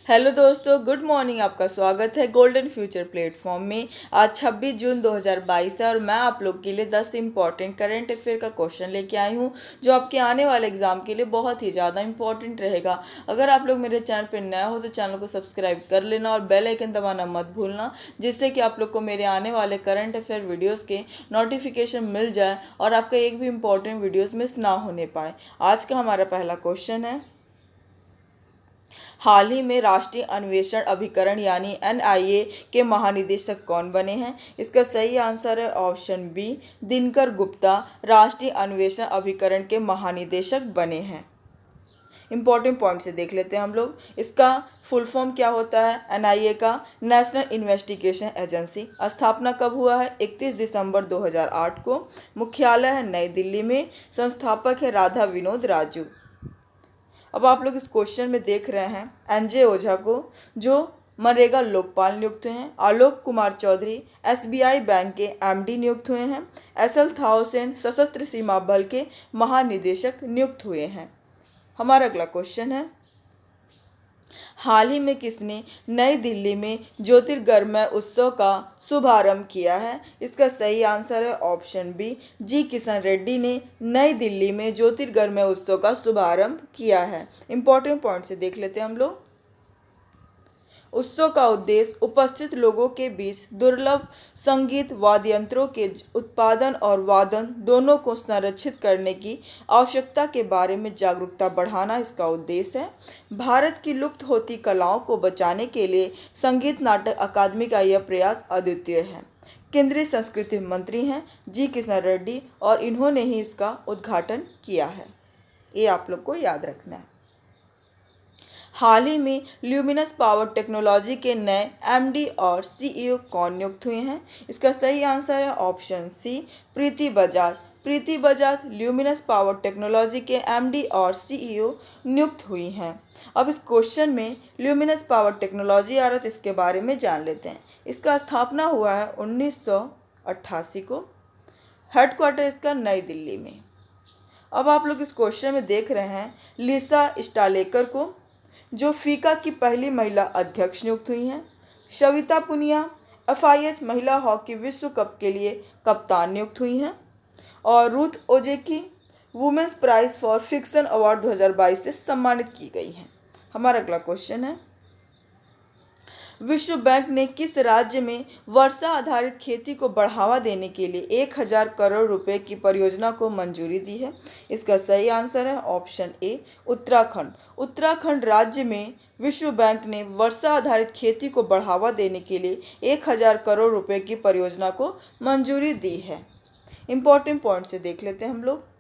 Hello दोस्तों, good morning. आपका स्वागत है गोल्डन फ्यूचर प्लेटफॉर्म में। आज 26 जून 2022 है और मैं आप लोग के लिए 10 इंपॉर्टेंट करंट अफेयर का क्वेश्चन लेके आई हूँ जो आपके आने वाले एग्जाम के लिए बहुत ही ज़्यादा इंपॉर्टेंट रहेगा। अगर आप लोग मेरे चैनल पर नया हो तो चैनल को सब्सक्राइब कर लेना और बेल आइकन दबाना मत भूलना, जिससे कि आप लोग को मेरे आने वाले करंट अफेयर वीडियोज़ के नोटिफिकेशन मिल जाए और आपका एक भी इंपॉर्टेंट वीडियोज़ मिस ना होने पाए। आज का हमारा पहला क्वेश्चन है, हाल ही में राष्ट्रीय अन्वेषण अभिकरण यानी एनआईए के महानिदेशक कौन बने हैं? इसका सही आंसर है ऑप्शन बी, दिनकर गुप्ता राष्ट्रीय अन्वेषण अभिकरण के महानिदेशक बने हैं। इंपॉर्टेंट पॉइंट से देख लेते हैं हम लोग। इसका फुल फॉर्म क्या होता है? एनआईए का नेशनल इन्वेस्टिगेशन एजेंसी। स्थापना कब हुआ है? 31 दिसंबर 2008 को। मुख्यालय है नई दिल्ली में। संस्थापक है राधा विनोद राजू। अब आप लोग इस क्वेश्चन में देख रहे हैं एनजे ओझा को, जो मनरेगा लोकपाल नियुक्त हुए हैं। आलोक कुमार चौधरी एसबीआई बैंक के एमडी नियुक्त हुए हैं। एसएल थाउसेन सशस्त्र सीमा बल के महानिदेशक नियुक्त हुए हैं। हमारा अगला क्वेश्चन है, हाल ही में किसने नई दिल्ली में ज्योतिर्गमय उत्सव का शुभारंभ किया है? इसका सही आंसर है ऑप्शन बी, जी किशन रेड्डी ने नई दिल्ली में ज्योतिर्गमय उत्सव का शुभारंभ किया है। इंपॉर्टेंट पॉइंट से देख लेते हैं हम लोग। उत्सव का उद्देश्य उपस्थित लोगों के बीच दुर्लभ संगीत वाद्य यंत्रों के उत्पादन और वादन दोनों को संरक्षित करने की आवश्यकता के बारे में जागरूकता बढ़ाना इसका उद्देश्य है। भारत की लुप्त होती कलाओं को बचाने के लिए संगीत नाटक अकादमी का यह प्रयास अद्वितीय है। केंद्रीय संस्कृति मंत्री हैं जी किशन रेड्डी और इन्होंने ही इसका उद्घाटन किया है। ये आप लोग को याद रखना है। हाल ही में ल्यूमिनस पावर टेक्नोलॉजी के नए एमडी और सीईओ कौन नियुक्त हुए हैं? इसका सही आंसर है ऑप्शन सी, प्रीति बजाज। प्रीति बजाज ल्यूमिनस पावर टेक्नोलॉजी के एमडी और सीईओ नियुक्त हुई हैं। अब इस क्वेश्चन में ल्यूमिनस पावर टेक्नोलॉजी आ रहा है तो इसके बारे में जान लेते हैं। इसका स्थापना हुआ है 1988 को। हेडक्वार्टर इसका नई दिल्ली में। अब आप लोग इस क्वेश्चन में देख रहे हैं लिसा स्टालेकर को, जो फीका की पहली महिला अध्यक्ष नियुक्त हुई हैं। शविता पुनिया एफआईएच महिला हॉकी विश्व कप के लिए कप्तान नियुक्त हुई हैं। और Ruth Ozeki women's prize for fiction award 2022 से सम्मानित की गई हैं। हमारा अगला क्वेश्चन है, विश्व बैंक ने किस राज्य में वर्षा आधारित खेती को बढ़ावा देने के लिए 1000 करोड़ रुपए की परियोजना को मंजूरी दी है? इसका सही आंसर है ऑप्शन ए, उत्तराखंड। उत्तराखंड राज्य में विश्व बैंक ने वर्षा आधारित खेती को बढ़ावा देने के लिए 1000 करोड़ रुपए की परियोजना को मंजूरी दी है। इंपॉर्टेंट पॉइंट से देख लेते हैं हम लोग।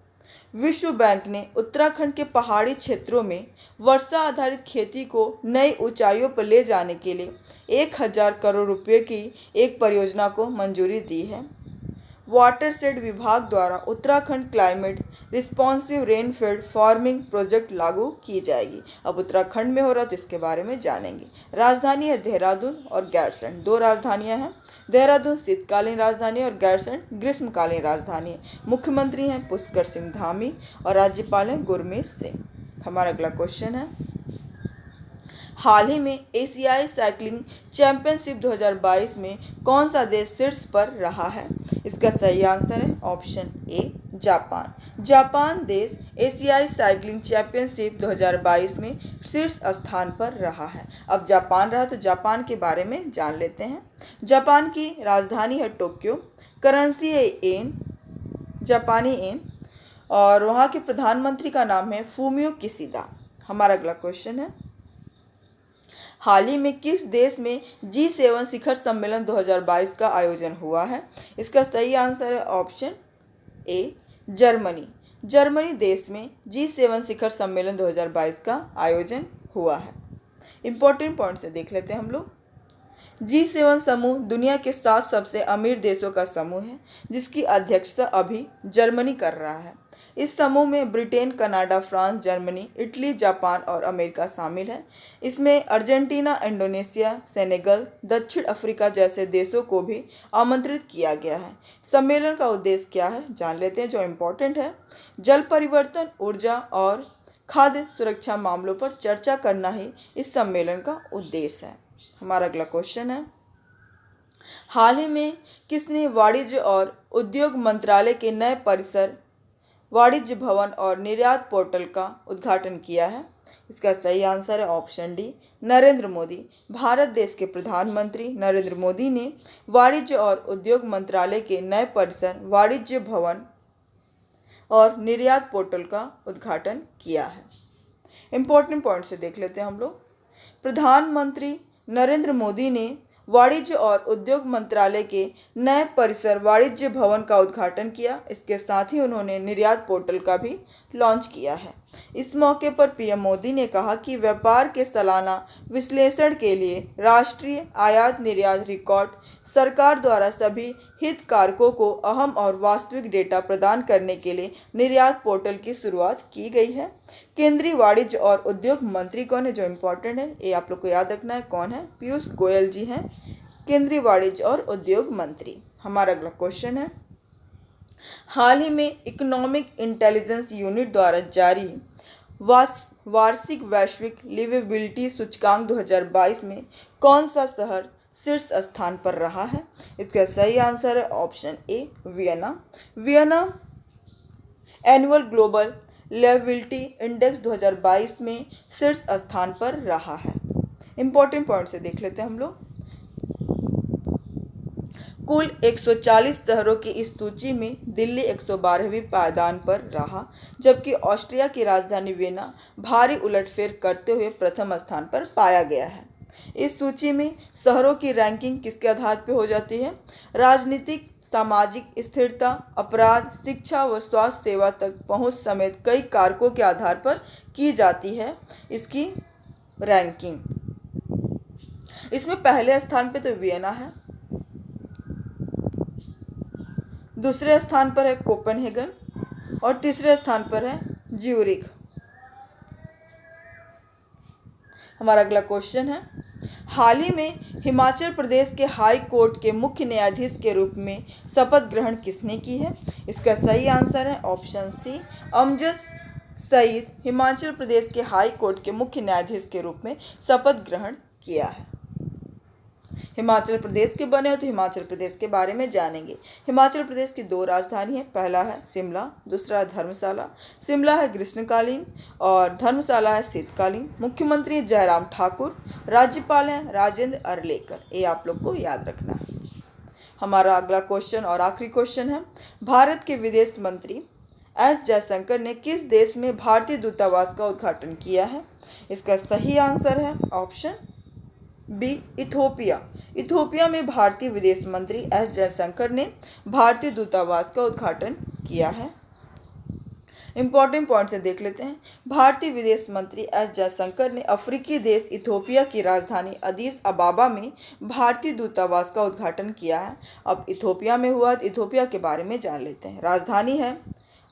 विश्व बैंक ने उत्तराखंड के पहाड़ी क्षेत्रों में वर्षा आधारित खेती को नई ऊंचाइयों पर ले जाने के लिए 1000 करोड़ रुपए की एक परियोजना को मंजूरी दी है। वाटरशेड विभाग द्वारा Uttarakhand climate responsive rainfed farming project लागू की जाएगी। अब उत्तराखंड में हो रहा तो इसके बारे में जानेंगे। राजधानी है देहरादून और गैरसैंण, दो राजधानियां हैं। देहरादून शीतकालीन राजधानी और गैरसैंण ग्रीष्मकालीन राजधानी है। मुख्यमंत्री हैं पुष्कर सिंह धामी और राज्यपाल हैं गुरमीत सिंह। हमारा अगला क्वेश्चन है, हाल ही में एशियाई साइकिलिंग चैंपियनशिप 2022 में कौन सा देश शीर्ष पर रहा है? इसका सही आंसर है ऑप्शन ए, जापान। जापान देश एशियाई साइकिलिंग चैंपियनशिप 2022 में शीर्ष स्थान पर रहा है। अब जापान रहा तो जापान के बारे में जान लेते हैं। जापान की राजधानी है टोक्यो। करेंसी है येन, जापानी येन। और वहाँ के प्रधानमंत्री का नाम है फूमियो किशिदा। हमारा अगला क्वेश्चन है, हाल ही में किस देश में G7 शिखर सम्मेलन 2022 का आयोजन हुआ है? इसका सही आंसर है ऑप्शन ए, जर्मनी। जर्मनी देश में G7 शिखर सम्मेलन 2022 का आयोजन हुआ है। इंपॉर्टेंट पॉइंट से देख लेते हैं हम लोग। G7 समूह दुनिया के 7 सबसे अमीर देशों का समूह है, जिसकी अध्यक्षता अभी जर्मनी कर रहा है। इस समूह में Britain, Canada, France, Germany, Italy, Japan और अमेरिका शामिल है। इसमें अर्जेंटीना, इंडोनेशिया, सेनेगल, दक्षिण अफ्रीका जैसे देशों को भी आमंत्रित किया गया है। सम्मेलन का उद्देश्य क्या है जान लेते हैं, जो इम्पोर्टेंट है। जल परिवर्तन, ऊर्जा और खाद्य सुरक्षा मामलों पर चर्चा करना ही इस सम्मेलन का उद्देश्य है। हमारा अगला क्वेश्चन है, हाल ही में किसने वाणिज्य और उद्योग मंत्रालय के नए परिसर, वाणिज्य भवन और निर्यात पोर्टल का उद्घाटन किया है? इसका सही आंसर है ऑप्शन डी, नरेंद्र मोदी। भारत देश के प्रधानमंत्री नरेंद्र मोदी ने वाणिज्य और उद्योग मंत्रालय के नए परिसर, वाणिज्य भवन और निर्यात पोर्टल का उद्घाटन किया है। इंपॉर्टेंट पॉइंट से देख लेते हैं हम लोग। प्रधानमंत्री नरेंद्र मोदी ने वाणिज्य और उद्योग मंत्रालय के नए परिसर, वाणिज्य भवन का उद्घाटन किया। इसके साथ ही उन्होंने निर्यात पोर्टल का भी लॉन्च किया है। इस मौके पर पीएम मोदी ने कहा कि व्यापार के सालाना विश्लेषण के लिए राष्ट्रीय आयात निर्यात रिकॉर्ड सरकार द्वारा सभी हितधारकों को अहम और वास्तविक डेटा प्रदान करने के लिए निर्यात पोर्टल की शुरुआत की गई है। केंद्रीय वाणिज्य और उद्योग मंत्री कौन है, जो इम्पोर्टेंट है, ये आप लोग को याद रखना है, कौन है? पीयूष गोयल जी हैं केंद्रीय वाणिज्य और उद्योग मंत्री। हमारा अगला क्वेश्चन है, हाल ही में इकोनॉमिक इंटेलिजेंस यूनिट द्वारा जारी वार्षिक वैश्विक लिवेबिलिटी सूचकांक 2022 में कौन सा शहर शीर्ष स्थान पर रहा है? इसका सही आंसर है option A, Vienna. Vienna annual global liveability index 2022 में शीर्ष स्थान पर रहा है। इंपॉर्टेंट पॉइंट से देख लेते हैं हम लोग। कुल 140 शहरों की इस सूची में दिल्ली 112वें पायदान पर रहा, जबकि ऑस्ट्रिया की राजधानी वियना भारी उलटफेर करते हुए प्रथम स्थान पर पाया गया है। इस सूची में शहरों की रैंकिंग किसके आधार पर हो जाती है? राजनीतिक, सामाजिक स्थिरता, अपराध, शिक्षा व स्वास्थ्य सेवा तक पहुंच समेत कई कारकों के आधार पर की जाती है इसकी रैंकिंग। इसमें पहले स्थान पे तो वियना है, दूसरे स्थान पर है कोपेनहेगन और तीसरे स्थान पर है ज्यूरिख। हमारा अगला क्वेश्चन है, हाल ही में हिमाचल प्रदेश के हाई कोर्ट के मुख्य न्यायाधीश के रूप में शपथ ग्रहण किसने की है? इसका सही आंसर है ऑप्शन सी, अमजद सईद हिमाचल प्रदेश के हाई कोर्ट के मुख्य न्यायाधीश के रूप में शपथ ग्रहण किया है। हिमाचल प्रदेश के बने हो तो हिमाचल प्रदेश के बारे में जानेंगे। हिमाचल प्रदेश की 2 राजधानी है, पहला है शिमला, दूसरा है धर्मशाला। शिमला है ग्रीष्मकालीन और धर्मशाला है शीतकालीन। मुख्यमंत्री जयराम ठाकुर, राज्यपाल हैं राजेंद्र अरलेकर। ये आप लोग को याद रखना है। हमारा अगला क्वेश्चन और आखिरी क्वेश्चन है, भारत के विदेश मंत्री एस जयशंकर ने किस देश में भारतीय दूतावास का उद्घाटन किया है? इसका सही आंसर है ऑप्शन बी, इथोपिया। इथोपिया में भारतीय विदेश मंत्री एस जयशंकर ने भारतीय दूतावास का उद्घाटन किया है। इंपॉर्टेंट पॉइंट से देख लेते हैं। भारतीय विदेश मंत्री एस जयशंकर ने अफ्रीकी देश इथोपिया की राजधानी अदीस अबाबा में भारतीय दूतावास का उद्घाटन किया है। अब इथोपिया में हुआ, इथोपिया के बारे में जान लेते हैं। राजधानी है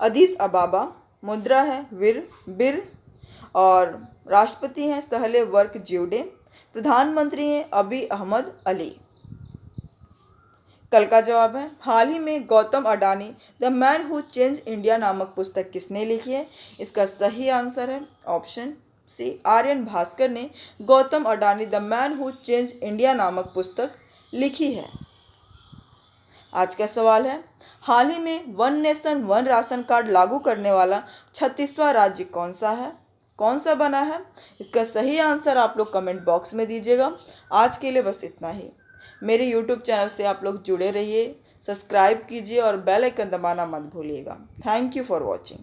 अदीस अबाबा, मुद्रा है बिर और राष्ट्रपति हैं सहले वर्क ज्यूडे, प्रधानमंत्री हैं अबी अहमद अली। कल का जवाब है, हाल ही में Gautam Adani the man who change India नामक पुस्तक किसने लिखी है? इसका सही आंसर है ऑप्शन सी, आर्यन भास्कर ने Gautam Adani the man who change India नामक पुस्तक लिखी है। आज का सवाल है, हाल ही में one nation one ration card लागू करने वाला 36वां राज्य कौन सा है? कौन सा बना है? इसका सही आंसर आप लोग कमेंट बॉक्स में दीजिएगा। आज के लिए बस इतना ही। मेरे यूट्यूब चैनल से आप लोग जुड़े रहिए, सब्सक्राइब कीजिए और बेल आइकन दबाना मत भूलिएगा। Thank you for watching.